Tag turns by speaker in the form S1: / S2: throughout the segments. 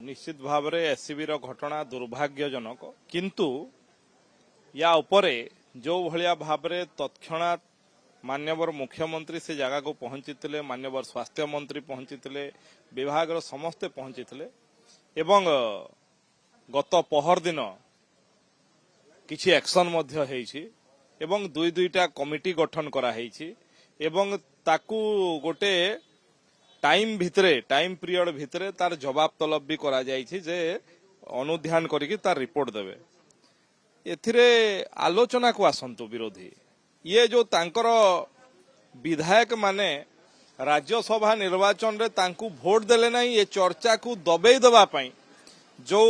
S1: निश्चित भाव में एससीबी घटना दुर्भाग्यजनक किंतु या उपरे जो भलिया भाव में तत्क्षणात मान्यवर मुख्यमंत्री से जगह को पहुंची मान्यवर स्वास्थ्य मंत्री पहुंची विभाग समस्ते पहुंची एवं गत पहर दिन किछि एक्शन मध्य हेछि एवं दुई दुईटा कमिटी गठन करा हेछि एवं ताकू गोटे टाइम पीरियड भितरे तार जवाब तलब भी करा जाइछि जे अनुध्यान करिकि तार रिपोर्ट देवे एथिरे आलोचना को आसंतु विरोधी ये जो तांकर विधायक माने राज्यसभा निर्वाचन रे तांकू भोट देले नहीं ये चर्चा को दबेई दबा पई जो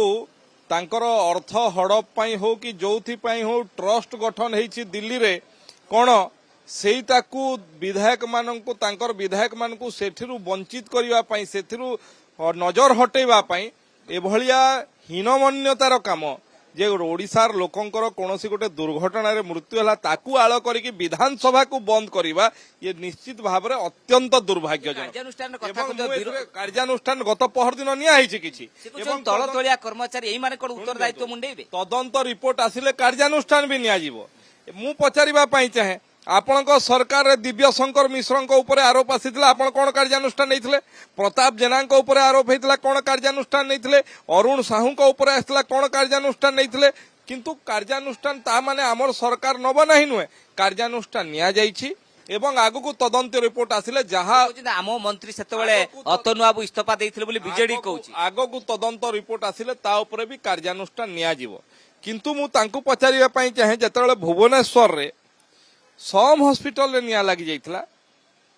S1: तांकर अर्थ हड़प पई हो कि जोथि पई हो ट्रस्ट गठन हेछि दिल्ली रे कोन सेटाकू विधायक मानकू तांकर विधायक मानकू सेठिरु वंचित करिवा पई सेठिरु नजर हटेवा पई एभलिया हीनमन्यतार काम जे ओडिशार लोकंकर कोनोसी गोटे दुर्घटना रे मृत्यु हला ताकू आळ करिकि विधानसभा को बंद करिवा ये निश्चित भाव में अत्यंत दुर्भाग्यजनक कार्यानुष्ठान गत पहर दिन निया हेछि किछि
S2: एवं तळ तळिया कर्मचारी एही माने कोन उत्तरदायित्व मुंडेइबे
S1: तदंत रिपोर्ट आसिले कार्यानुष्ठान भी निया जिवो मु पचारिबा पई चाहे आपणक सरकार दिव्य शंकर मिश्र ऊपर आरोप आसीथिला आपण कोन कार्यानुष्ठान नैथिले प्रताप जेना ऊपर आरोप हेतिला कोन कार्यानुष्ठान नैथिले अरुण साहू ऊपर आसला कोन कार्यानुष्ठान नैथिले किंतु कार्यानुष्ठान ता माने हमर सरकार नब नाही नुहे कार्यानुष्ठान निया जाईछि एवं आगु को तदंत रिपोर्ट आसिले जहा
S2: आम मंत्री सेतबेले अतनु बाबू इस्तीफा देइथिले बोली बीजेडी कहूछि
S1: आगु को तदंत रिपोर्ट आसिले ता ऊपर भी कार्यानुष्ठान निया जिवो किंतु मु तांकु पचारिबा पई चाहे जेतेबेले भुवनेश्वर रे सम हॉस्पिटल रे निया लगी जाइथिला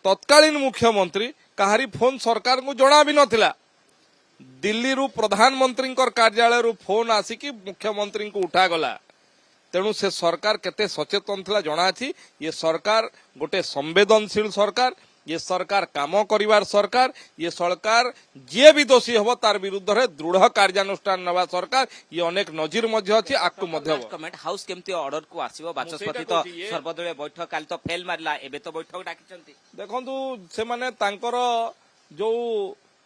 S1: तत्कालीन मुख्यमंत्री कहारी फोन सरकार को जणा भी नथिला दिल्ली रु प्रधानमंत्री कार्यालय रु फोन आसिकी मुख्यमंत्री को उठा गला तेणु से सरकार केते सचेतन थिला जणा अछि ये सरकार गोटे संवेदनशील सरकार ये सरकार काम करिवार सरकार ये सरकार जे भी दोषी हबो तार विरुद्ध रे दृढ़ कार्यानुष्ठान नवा सरकार ये अनेक नजीर मध्य अछि आकु मध्य
S2: कमेंट हाउस केमती ऑर्डर को आसीबो बाचस्पति तो सर्वदलीय बैठक काल तो फेल मारला एबे तो बैठक डाकिचंती
S1: देखंतु से माने तांकर जो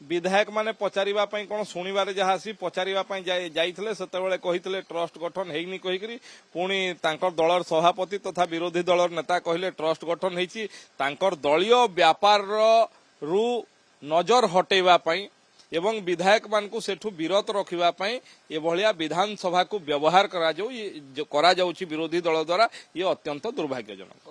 S1: विधायक माने पचारिबा पई कोन सुनिबारे जहा सी पचारिबा पई जाइथिले सेतेबेले कहिथिले ट्रस्ट गठन हेइनी कहिकरी पुणी तांकर दलर सभापति तथा विरोधी दलर नेता कहिले ट्रस्ट गठन हेछि तांकर दलीय व्यापार रु नजर हटेबा पई एवं विधायक मानकू सेठु विरत रखिबा पई एभलिया विधानसभा को व्यवहार करा जाउछि विरोधी दल द्वारा ये अत्यंत दुर्भाग्यजनक।